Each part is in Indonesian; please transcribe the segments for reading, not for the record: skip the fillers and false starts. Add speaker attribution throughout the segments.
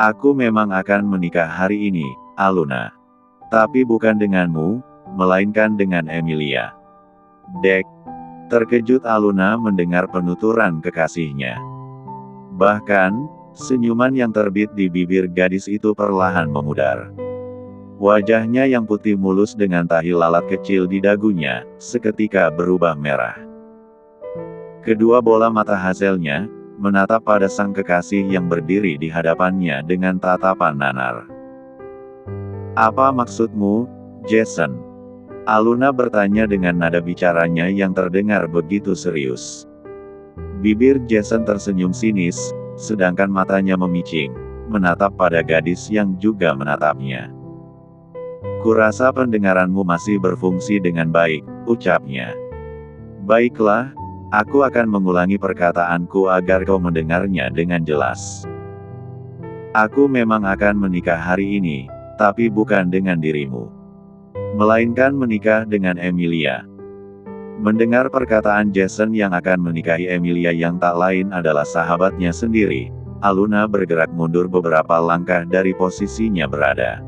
Speaker 1: Aku memang akan menikah hari ini, Aluna. Tapi bukan denganmu, melainkan dengan Emilia. Dek. Terkejut Aluna mendengar penuturan kekasihnya. Bahkan, senyuman yang terbit di bibir gadis itu perlahan memudar. Wajahnya yang putih mulus dengan tahi lalat kecil di dagunya, seketika berubah merah. Kedua bola mata Hazelnya menatap pada sang kekasih yang berdiri di hadapannya dengan tatapan nanar. "Apa maksudmu, Jason?" Aluna bertanya dengan nada bicaranya yang terdengar begitu serius. Bibir Jason tersenyum sinis, sedangkan matanya memicing, menatap pada gadis yang juga menatapnya. "Kurasa pendengaranmu masih berfungsi dengan baik," ucapnya. "Baiklah, aku akan mengulangi perkataanku agar kau mendengarnya dengan jelas. Aku memang akan menikah hari ini, tapi bukan dengan dirimu, melainkan menikah dengan Emilia." Mendengar perkataan Jason yang akan menikahi Emilia yang tak lain adalah sahabatnya sendiri, Aluna bergerak mundur beberapa langkah dari posisinya berada.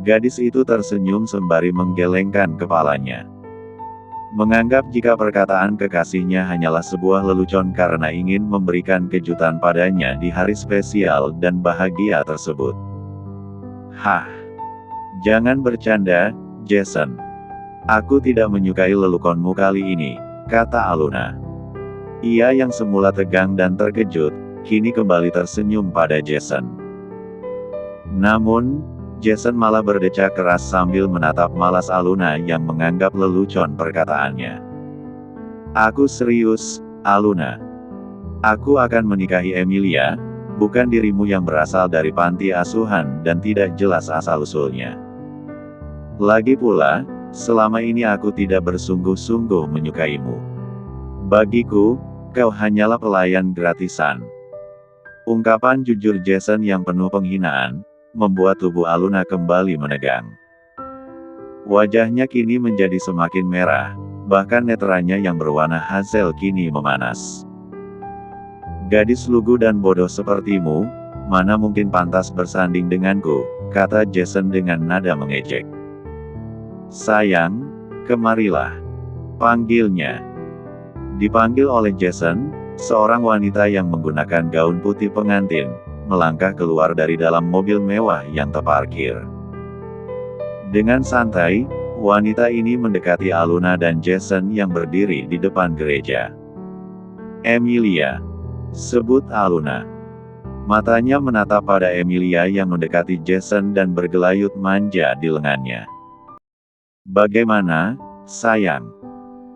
Speaker 1: Gadis itu tersenyum sembari menggelengkan kepalanya. Menganggap jika perkataan kekasihnya hanyalah sebuah lelucon karena ingin memberikan kejutan padanya di hari spesial dan bahagia tersebut. "Hah? Jangan bercanda, Jason. Aku tidak menyukai leluconmu kali ini," kata Aluna. Ia yang semula tegang dan terkejut, kini kembali tersenyum pada Jason. Namun, Jason malah berdecak keras sambil menatap malas Aluna yang menganggap lelucon perkataannya. "Aku serius, Aluna. Aku akan menikahi Emilia, bukan dirimu yang berasal dari panti asuhan dan tidak jelas asal-usulnya. Lagi pula, selama ini aku tidak bersungguh-sungguh menyukaimu. Bagiku, kau hanyalah pelayan gratisan." Ungkapan jujur Jason yang penuh penghinaan, membuat tubuh Aluna kembali menegang. Wajahnya kini menjadi semakin merah, bahkan netranya yang berwarna hazel kini memanas. "Gadis lugu dan bodoh sepertimu, mana mungkin pantas bersanding denganku," kata Jason dengan nada mengejek. "Sayang, kemarilah," panggilnya. Dipanggil oleh Jason, seorang wanita yang menggunakan gaun putih pengantin, melangkah keluar dari dalam mobil mewah yang terparkir. Dengan santai, wanita ini mendekati Aluna dan Jason yang berdiri di depan gereja. "Emilia," sebut Aluna. Matanya menatap pada Emilia yang mendekati Jason dan bergelayut manja di lengannya. "Bagaimana, sayang?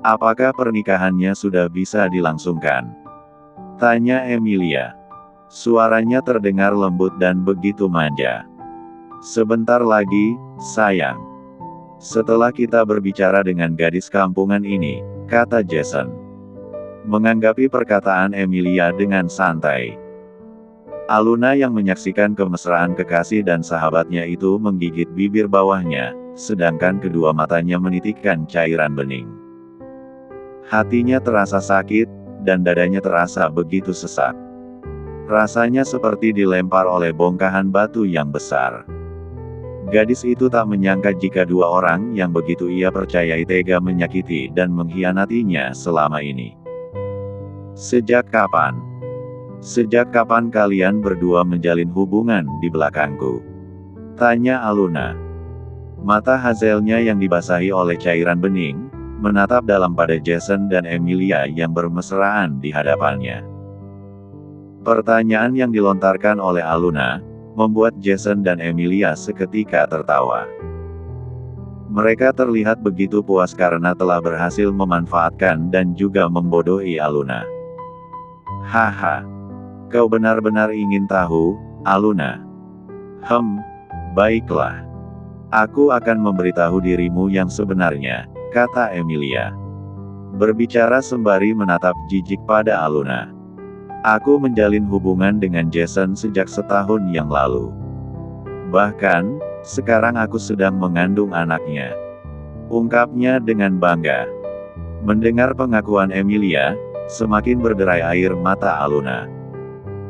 Speaker 1: Apakah pernikahannya sudah bisa dilangsungkan?" tanya Emilia. Suaranya terdengar lembut dan begitu manja. "Sebentar lagi, sayang. Setelah kita berbicara dengan gadis kampungan ini," kata Jason. Menanggapi perkataan Emilia dengan santai. Aluna yang menyaksikan kemesraan kekasih dan sahabatnya itu menggigit bibir bawahnya, sedangkan kedua matanya menitikkan cairan bening. Hatinya terasa sakit, dan dadanya terasa begitu sesak. Rasanya seperti dilempar oleh bongkahan batu yang besar. Gadis itu tak menyangka jika dua orang yang begitu ia percayai tega menyakiti dan mengkhianatinya selama ini. "Sejak kapan? Sejak kapan kalian berdua menjalin hubungan di belakangku?" tanya Aluna. Mata hazelnya yang dibasahi oleh cairan bening, menatap dalam pada Jason dan Emilia yang bermesraan di hadapannya. Pertanyaan yang dilontarkan oleh Aluna, membuat Jason dan Emilia seketika tertawa. Mereka terlihat begitu puas karena telah berhasil memanfaatkan dan juga membodohi Aluna. "Haha. Kau benar-benar ingin tahu, Aluna? Baiklah. Aku akan memberitahu dirimu yang sebenarnya," kata Emilia. Berbicara sembari menatap jijik pada Aluna. "Aku menjalin hubungan dengan Jason sejak setahun yang lalu. Bahkan, sekarang aku sedang mengandung anaknya," ungkapnya dengan bangga. Mendengar pengakuan Emilia, semakin berderai air mata Aluna.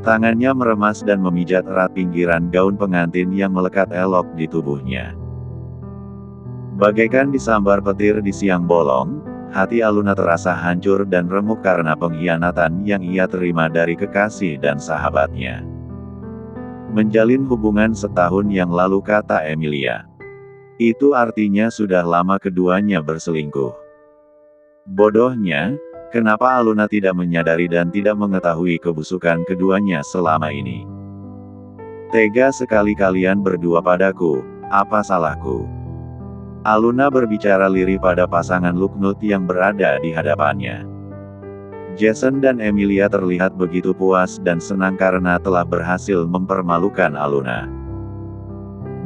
Speaker 1: Tangannya meremas dan memijat erat pinggiran gaun pengantin yang melekat elok di tubuhnya. Bagaikan disambar petir di siang bolong, hati Aluna terasa hancur dan remuk karena pengkhianatan yang ia terima dari kekasih dan sahabatnya. Menjalin hubungan setahun yang lalu, kata Emilia. Itu artinya sudah lama keduanya berselingkuh. Bodohnya, kenapa Aluna tidak menyadari dan tidak mengetahui kebusukan keduanya selama ini? Tega sekali kalian berdua padaku, apa salahku? Aluna berbicara lirih pada pasangan Luknut yang berada di hadapannya. Jason dan Emilia terlihat begitu puas dan senang karena telah berhasil mempermalukan Aluna.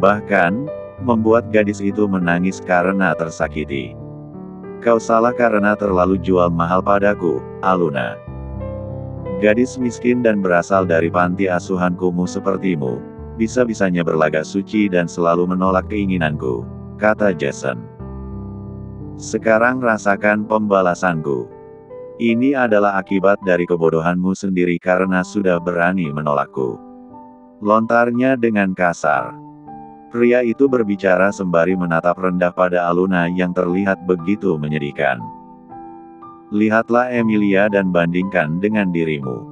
Speaker 1: Bahkan, membuat gadis itu menangis karena tersakiti. Kau salah karena terlalu jual mahal padaku, Aluna. Gadis miskin dan berasal dari panti asuhan kumuh sepertimu, bisa-bisanya berlagak suci dan selalu menolak keinginanku, kata Jason. Sekarang rasakan pembalasanku. Ini adalah akibat dari kebodohanmu sendiri karena sudah berani menolakku. Lontarnya dengan kasar. Pria itu berbicara sembari menatap rendah pada Aluna yang terlihat begitu menyedihkan. Lihatlah Emilia dan bandingkan dengan dirimu.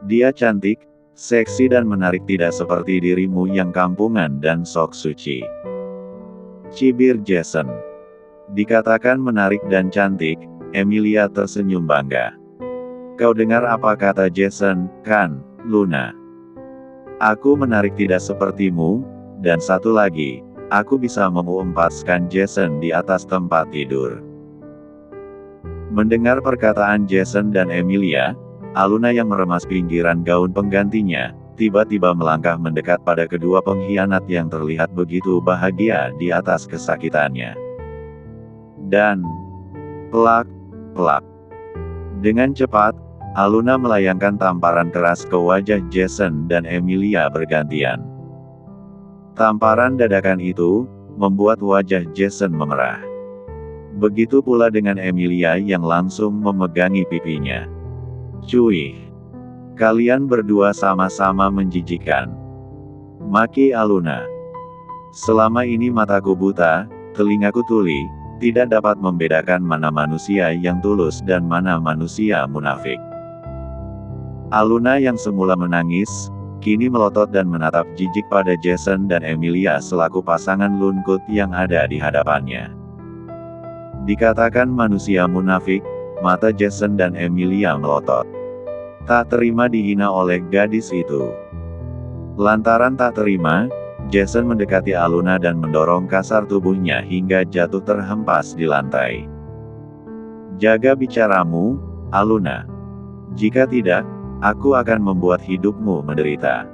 Speaker 1: Dia cantik, seksi dan menarik, tidak seperti dirimu yang kampungan dan sok suci. Cibir Jason. Dikatakan menarik dan cantik, Emilia tersenyum bangga. Kau dengar apa kata Jason, kan, Luna? Aku menarik tidak sepertimu. Dan satu lagi, aku bisa mengumpaskan Jason di atas tempat tidur. Mendengar perkataan Jason dan Emilia, Aluna yang meremas pinggiran gaun penggantinya, tiba-tiba melangkah mendekat pada kedua pengkhianat yang terlihat begitu bahagia di atas kesakitannya. Dan, plak, plak. Dengan cepat, Aluna melayangkan tamparan keras ke wajah Jason dan Emilia bergantian. Tamparan dadakan itu membuat wajah Jason memerah. Begitu pula dengan Emilia yang langsung memegangi pipinya. Cuy, kalian berdua sama-sama menjijikkan, maki Aluna. Selama ini mataku buta, telingaku tuli, tidak dapat membedakan mana manusia yang tulus dan mana manusia munafik. Aluna yang semula menangis, kini melotot dan menatap jijik pada Jason dan Emilia selaku pasangan Luknut yang ada di hadapannya. Dikatakan manusia munafik, mata Jason dan Emilia melotot. Tak terima dihina oleh gadis itu. Lantaran tak terima, Jason mendekati Aluna dan mendorong kasar tubuhnya hingga jatuh terhempas di lantai. Jaga bicaramu, Aluna. Jika tidak, aku akan membuat hidupmu menderita.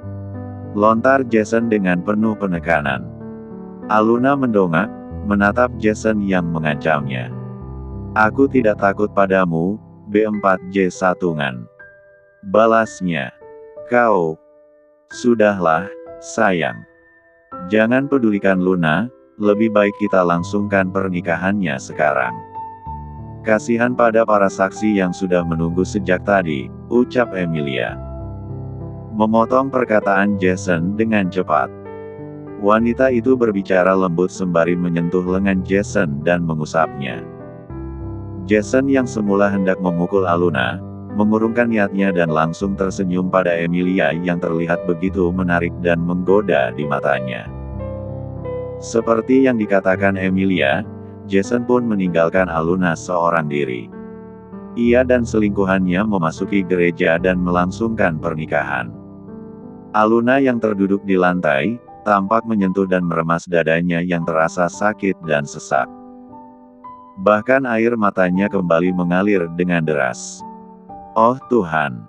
Speaker 1: Lontar Jason dengan penuh penekanan. Aluna mendongak, menatap Jason yang mengancamnya. Aku tidak takut padamu, B4J1-an. Balasnya. Kau. Sudahlah, sayang. Jangan pedulikan Luna, lebih baik kita langsungkan pernikahannya sekarang. Kasihan pada para saksi yang sudah menunggu sejak tadi, ucap Emilia. Memotong perkataan Jason dengan cepat. Wanita itu berbicara lembut sembari menyentuh lengan Jason dan mengusapnya. Jason yang semula hendak memukul Aluna, mengurungkan niatnya dan langsung tersenyum pada Emilia yang terlihat begitu menarik dan menggoda di matanya. Seperti yang dikatakan Emilia, Jason pun meninggalkan Aluna seorang diri. Ia dan selingkuhannya memasuki gereja dan melangsungkan pernikahan. Aluna yang terduduk di lantai, tampak menyentuh dan meremas dadanya yang terasa sakit dan sesak. Bahkan air matanya kembali mengalir dengan deras. Oh Tuhan!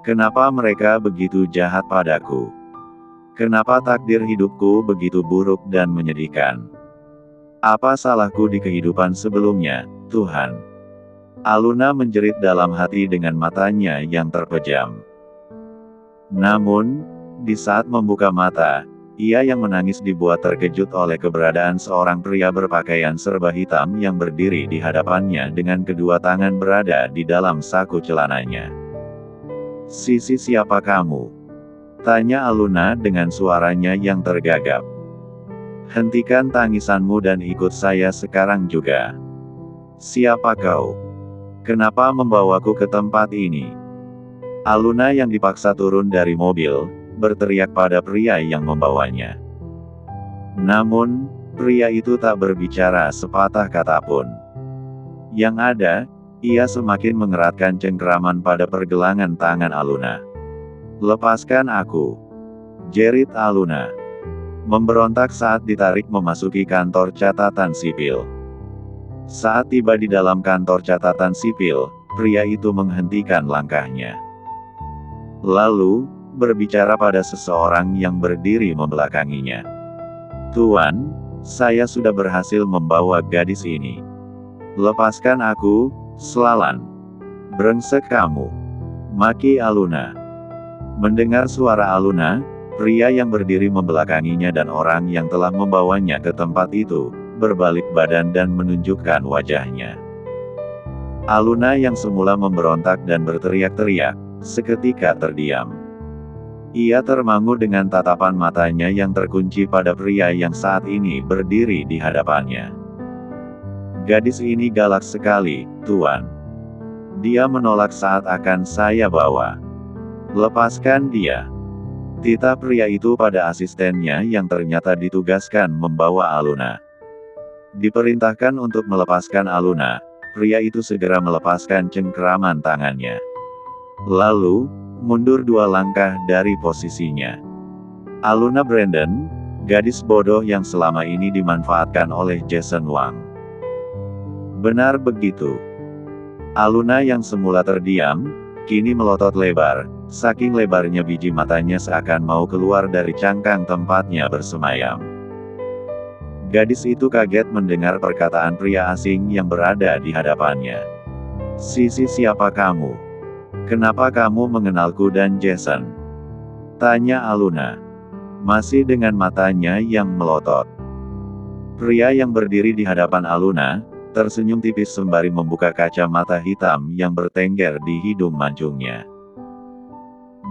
Speaker 1: Kenapa mereka begitu jahat padaku? Kenapa takdir hidupku begitu buruk dan menyedihkan? Apa salahku di kehidupan sebelumnya, Tuhan? Aluna menjerit dalam hati dengan matanya yang terpejam. Namun, di saat membuka mata, ia yang menangis dibuat terkejut oleh keberadaan seorang pria berpakaian serba hitam yang berdiri di hadapannya dengan kedua tangan berada di dalam saku celananya. Sisi siapa kamu? Tanya Aluna dengan suaranya yang tergagap. Hentikan tangisanmu dan ikut saya sekarang juga. Siapa kau? Kenapa membawaku ke tempat ini? Aluna yang dipaksa turun dari mobil, berteriak pada pria yang membawanya. Namun, pria itu tak berbicara sepatah kata pun. Yang ada, ia semakin mengeratkan cengkeraman pada pergelangan tangan Aluna. Lepaskan aku, jerit Aluna. Memberontak saat ditarik memasuki kantor catatan sipil. Saat tiba di dalam kantor catatan sipil, pria itu menghentikan langkahnya. Lalu, berbicara pada seseorang yang berdiri membelakanginya. Tuan, saya sudah berhasil membawa gadis ini. Lepaskan aku, Slalan. Brengsek kamu. Maki Aluna. Mendengar suara Aluna, pria yang berdiri membelakanginya dan orang yang telah membawanya ke tempat itu, berbalik badan dan menunjukkan wajahnya. Aluna yang semula memberontak dan berteriak-teriak, seketika terdiam. Ia termangu dengan tatapan matanya yang terkunci pada pria yang saat ini berdiri di hadapannya. Gadis ini galak sekali, Tuan. Dia menolak saat akan saya bawa. Lepaskan dia. Titah pria itu pada asistennya yang ternyata ditugaskan membawa Aluna. Diperintahkan untuk melepaskan Aluna, pria itu segera melepaskan cengkeraman tangannya. Lalu, mundur 2 langkah dari posisinya. Aluna Brandon, gadis bodoh yang selama ini dimanfaatkan oleh Jason Wang. Benar begitu. Aluna yang semula terdiam, kini melotot lebar, saking lebarnya biji matanya seakan mau keluar dari cangkang tempatnya bersemayam. Gadis itu kaget mendengar perkataan pria asing yang berada di hadapannya. Sisi siapa kamu? Kenapa kamu mengenalku dan Jason? Tanya Aluna. Masih dengan matanya yang melotot. Pria yang berdiri di hadapan Aluna, tersenyum tipis sembari membuka kacamata hitam yang bertengger di hidung mancungnya.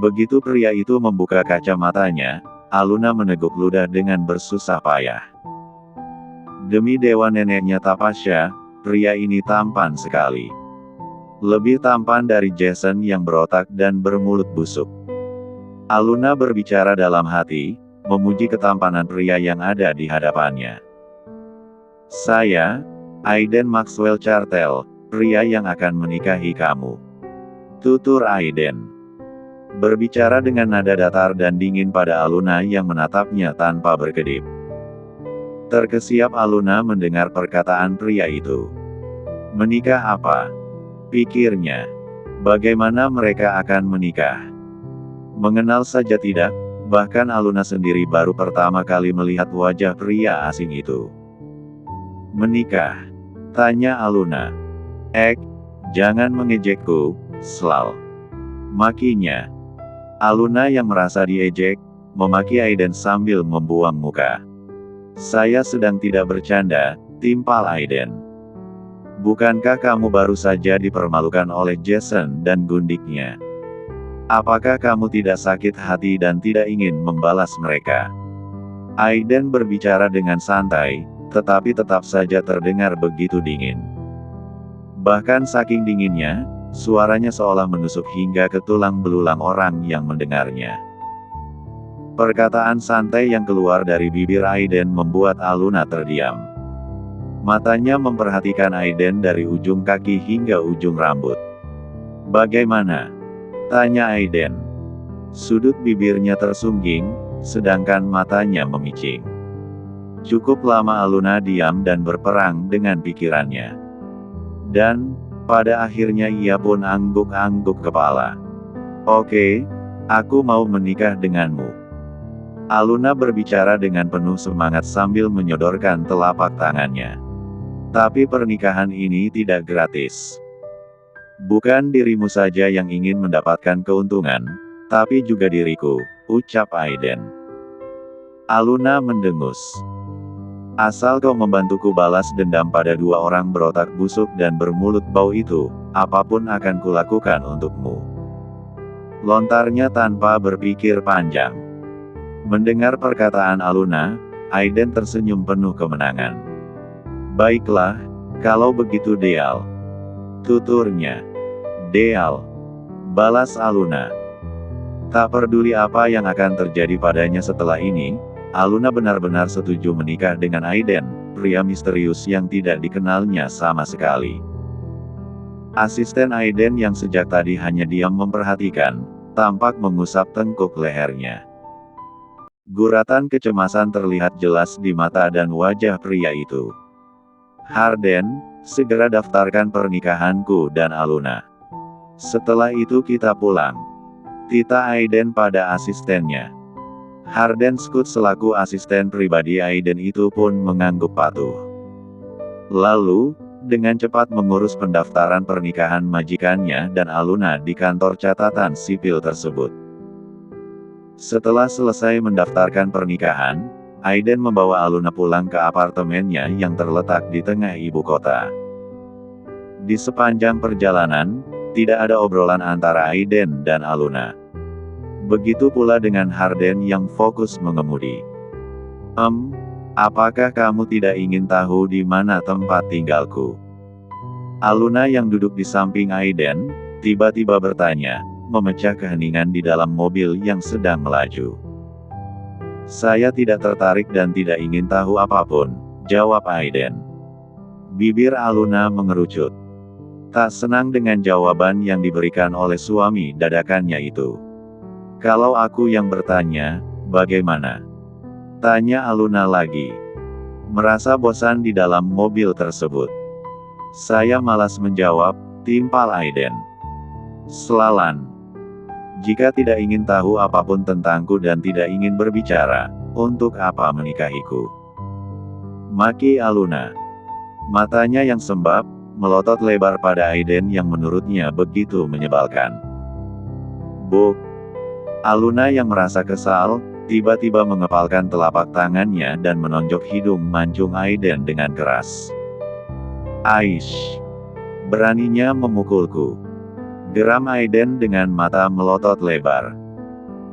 Speaker 1: Begitu pria itu membuka kacamatanya, Aluna meneguk ludah dengan bersusah payah. Demi dewa neneknya Tapasya, pria ini tampan sekali. Lebih tampan dari Jason yang berotak dan bermulut busuk. Aluna berbicara dalam hati, memuji ketampanan pria yang ada di hadapannya. Saya, Aiden Maxwell Chartel, pria yang akan menikahi kamu. Tutur Aiden. Berbicara dengan nada datar dan dingin pada Aluna yang menatapnya tanpa berkedip. Terkesiap Aluna mendengar perkataan pria itu. Menikah apa? Pikirnya. Bagaimana mereka akan menikah? Mengenal saja tidak, bahkan Aluna sendiri baru pertama kali melihat wajah pria asing itu. Menikah? Tanya Aluna. Jangan mengejekku, Slal. Makinya. Aluna yang merasa diejek, memaki Aiden sambil membuang muka. Saya sedang tidak bercanda, timpal Aiden. Bukankah kamu baru saja dipermalukan oleh Jason dan gundiknya? Apakah kamu tidak sakit hati dan tidak ingin membalas mereka? Aiden berbicara dengan santai, tetapi tetap saja terdengar begitu dingin. Bahkan saking dinginnya, suaranya seolah menusuk hingga ke tulang belulang orang yang mendengarnya. Perkataan santai yang keluar dari bibir Aiden membuat Aluna terdiam. Matanya memperhatikan Aiden dari ujung kaki hingga ujung rambut. Bagaimana? Tanya Aiden. Sudut bibirnya tersungging, sedangkan matanya memicing. Cukup lama Aluna diam dan berperang dengan pikirannya. Dan, pada akhirnya ia pun angguk-angguk kepala. Oke, aku mau menikah denganmu. Aluna berbicara dengan penuh semangat sambil menyodorkan telapak tangannya. Tapi pernikahan ini tidak gratis. Bukan dirimu saja yang ingin mendapatkan keuntungan, tapi juga diriku, ucap Aiden. Aluna mendengus. Asal kau membantuku balas dendam pada 2 orang berotak busuk dan bermulut bau itu, apapun akan kulakukan untukmu. lontarnya tanpa berpikir panjang. Mendengar perkataan Aluna, Aiden tersenyum penuh kemenangan. Baiklah, kalau begitu Deal. Tuturnya. Deal. Balas Aluna. Tak peduli apa yang akan terjadi padanya setelah ini, Aluna benar-benar setuju menikah dengan Aiden, pria misterius yang tidak dikenalnya sama sekali. Asisten Aiden yang sejak tadi hanya diam memperhatikan, tampak mengusap tengkuk lehernya. Guratan kecemasan terlihat jelas di mata dan wajah pria itu. Harden, segera daftarkan pernikahanku dan Aluna. Setelah itu kita pulang. Tita Aiden pada asistennya. Harden Scott selaku asisten pribadi Aiden itu pun mengangguk patuh. Lalu, dengan cepat mengurus pendaftaran pernikahan majikannya dan Aluna di kantor catatan sipil tersebut. Setelah selesai mendaftarkan pernikahan, Aiden membawa Aluna pulang ke apartemennya yang terletak di tengah ibu kota. Di sepanjang perjalanan, tidak ada obrolan antara Aiden dan Aluna. Begitu pula dengan Harden yang fokus mengemudi. Apakah kamu tidak ingin tahu di mana tempat tinggalku? Aluna yang duduk di samping Aiden, tiba-tiba bertanya, memecah keheningan di dalam mobil yang sedang melaju. Saya tidak tertarik dan tidak ingin tahu apapun, jawab Aiden. Bibir Aluna mengerucut. Tak senang dengan jawaban yang diberikan oleh suami dadakannya itu. Kalau aku yang bertanya, bagaimana? Tanya Aluna lagi. Merasa bosan di dalam mobil tersebut. Saya malas menjawab, timpal Aiden. Selalan. Jika tidak ingin tahu apapun tentangku dan tidak ingin berbicara, untuk apa menikahiku? Maki Aluna. Matanya yang sembab, melotot lebar pada Aiden yang menurutnya begitu menyebalkan. Buk. Aluna yang merasa kesal, tiba-tiba mengepalkan telapak tangannya dan menonjok hidung mancung Aiden dengan keras. Aish. Beraninya memukulku. Geram Aiden dengan mata melotot lebar.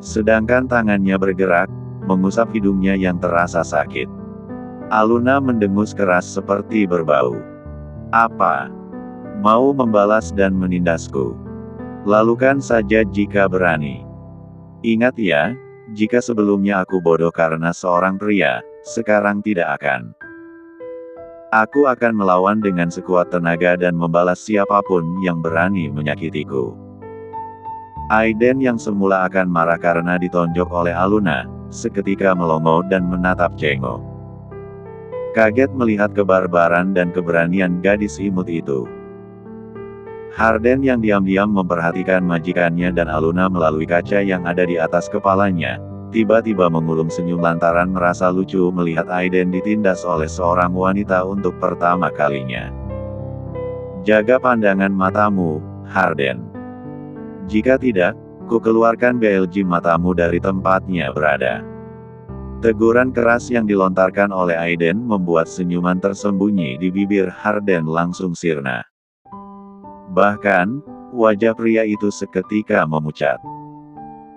Speaker 1: Sedangkan tangannya bergerak, mengusap hidungnya yang terasa sakit. Aluna mendengus keras seperti berbau. Apa? Mau membalas dan menindasku? Lakukan saja jika berani. Ingat ya, jika sebelumnya aku bodoh karena seorang pria, sekarang tidak akan. Aku akan melawan dengan sekuat tenaga dan membalas siapapun yang berani menyakitiku. Aiden yang semula akan marah karena ditonjok oleh Aluna, seketika melongo dan menatap cengok. Kaget melihat kebarbaran dan keberanian gadis imut itu. Harden yang diam-diam memperhatikan majikannya dan Aluna melalui kaca yang ada di atas kepalanya, tiba-tiba mengulum senyum lantaran merasa lucu melihat Aiden ditindas oleh seorang wanita untuk pertama kalinya. Jaga pandangan matamu, Harden. Jika tidak, ku keluarkan BLG matamu dari tempatnya berada. Teguran keras yang dilontarkan oleh Aiden membuat senyuman tersembunyi di bibir Harden langsung sirna. Bahkan, wajah pria itu seketika memucat.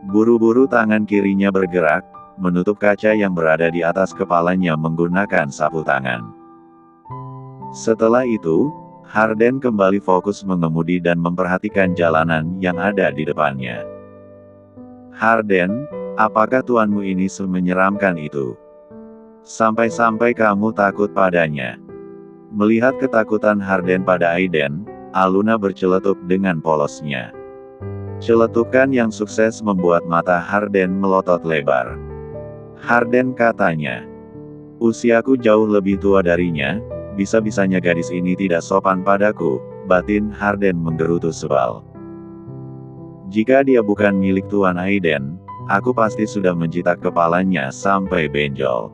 Speaker 1: Buru-buru tangan kirinya bergerak, menutup kaca yang berada di atas kepalanya menggunakan sapu tangan. Setelah itu, Harden kembali fokus mengemudi dan memperhatikan jalanan yang ada di depannya. Harden, apakah tuanmu ini semenyeramkan itu? Sampai-sampai kamu takut padanya. Melihat ketakutan Harden pada Aiden, Aluna berceletuk dengan polosnya. Celetukan yang sukses membuat mata Harden melotot lebar. Harden katanya, usiaku jauh lebih tua darinya, bisa-bisanya gadis ini tidak sopan padaku, batin Harden menggerutu sebal. Jika dia bukan milik Tuan Aiden, aku pasti sudah menjitak kepalanya sampai benjol.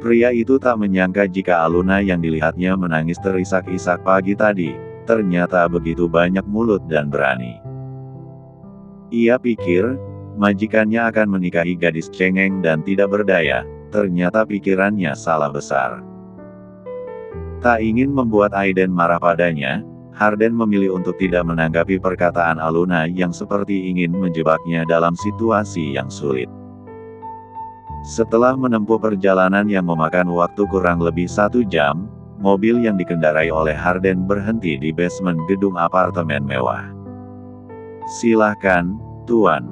Speaker 1: Pria itu tak menyangka jika Aluna yang dilihatnya menangis terisak-isak pagi tadi, ternyata begitu banyak mulut dan berani. Ia pikir, majikannya akan menikahi gadis cengeng dan tidak berdaya, ternyata pikirannya salah besar. Tak ingin membuat Aiden marah padanya, Harden memilih untuk tidak menanggapi perkataan Aluna yang seperti ingin menjebaknya dalam situasi yang sulit. Setelah menempuh perjalanan yang memakan waktu kurang lebih 1 jam, mobil yang dikendarai oleh Harden berhenti di basement gedung apartemen mewah. "Silahkan, Tuan."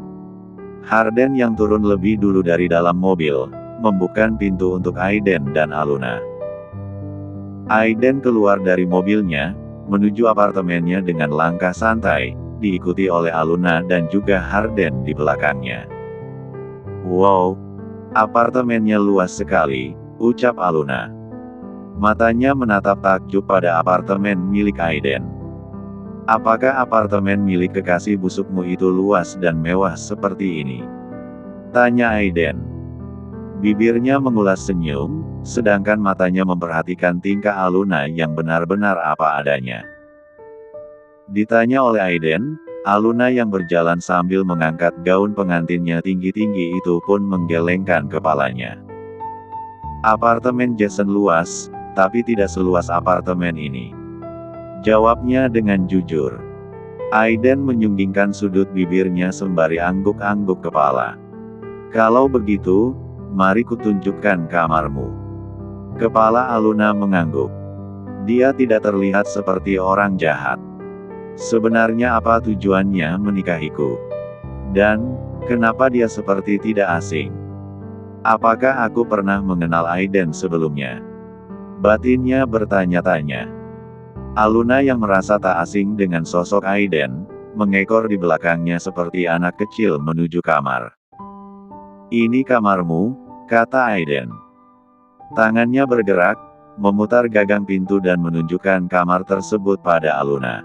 Speaker 1: Harden yang turun lebih dulu dari dalam mobil, membuka pintu untuk Aiden dan Aluna. Aiden keluar dari mobilnya, menuju apartemennya dengan langkah santai, diikuti oleh Aluna dan juga Harden di belakangnya. "Wow, apartemennya luas sekali," ucap Aluna. Matanya menatap takjub pada apartemen milik Aiden. "Apakah apartemen milik kekasih busukmu itu luas dan mewah seperti ini?" tanya Aiden. Bibirnya mengulas senyum, sedangkan matanya memperhatikan tingkah Aluna yang benar-benar apa adanya. Ditanya oleh Aiden, Aluna yang berjalan sambil mengangkat gaun pengantinnya tinggi-tinggi itu pun menggelengkan kepalanya. "Apartemen Jason luas, tapi tidak seluas apartemen ini," jawabnya dengan jujur. Aiden menyunggingkan sudut bibirnya sembari angguk-angguk kepala. "Kalau begitu, mari kutunjukkan kamarmu." Kepala Aluna mengangguk. Dia tidak terlihat seperti orang jahat. "Sebenarnya apa tujuannya menikahiku? Dan, kenapa dia seperti tidak asing? Apakah aku pernah mengenal Aiden sebelumnya?" batinnya bertanya-tanya. Aluna yang merasa tak asing dengan sosok Aiden, mengekor di belakangnya seperti anak kecil menuju kamar. "Ini kamarmu," kata Aiden. Tangannya bergerak, memutar gagang pintu dan menunjukkan kamar tersebut pada Aluna.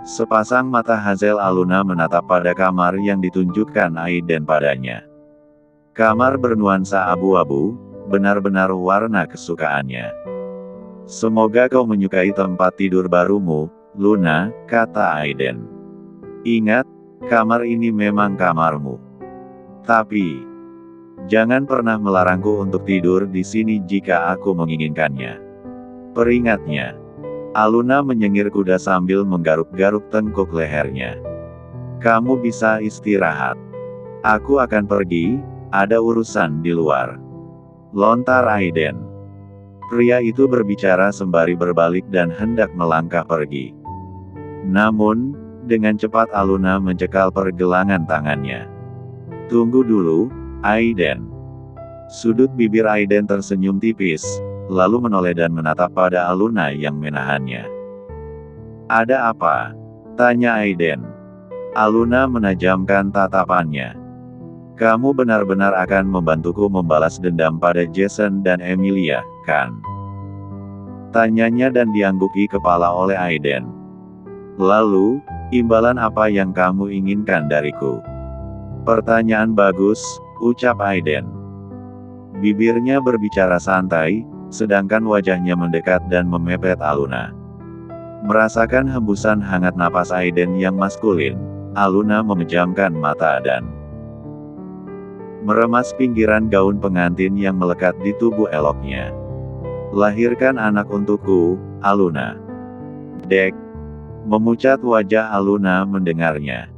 Speaker 1: Sepasang mata Hazel Aluna menatap pada kamar yang ditunjukkan Aiden padanya. Kamar bernuansa abu-abu, benar-benar warna kesukaannya. "Semoga kau menyukai tempat tidur barumu, Luna," kata Aiden. "Ingat, kamar ini memang kamarmu. Tapi, jangan pernah melarangku untuk tidur di sini jika aku menginginkannya," peringatnya. Aluna menyengir kuda sambil menggaruk-garuk tengkuk lehernya. "Kamu bisa istirahat. Aku akan pergi, ada urusan di luar," lontar Aiden. Pria itu berbicara sembari berbalik dan hendak melangkah pergi. Namun, dengan cepat Aluna mencekal pergelangan tangannya. "Tunggu dulu, Aiden." Sudut bibir Aiden tersenyum tipis, lalu menoleh dan menatap pada Aluna yang menahannya. "Ada apa?" tanya Aiden. Aluna menajamkan tatapannya. "Kamu benar-benar akan membantuku membalas dendam pada Jason dan Emilia, kan?" tanyanya dan diangguki kepala oleh Aiden. "Lalu, imbalan apa yang kamu inginkan dariku?" "Pertanyaan bagus," ucap Aiden. Bibirnya berbicara santai, sedangkan wajahnya mendekat dan memepet Aluna. Merasakan hembusan hangat napas Aiden yang maskulin, Aluna memejamkan mata dan meremas pinggiran gaun pengantin yang melekat di tubuh eloknya. "Lahirkan anak untukku, Aluna." Dek. Memucat wajah Aluna mendengarnya.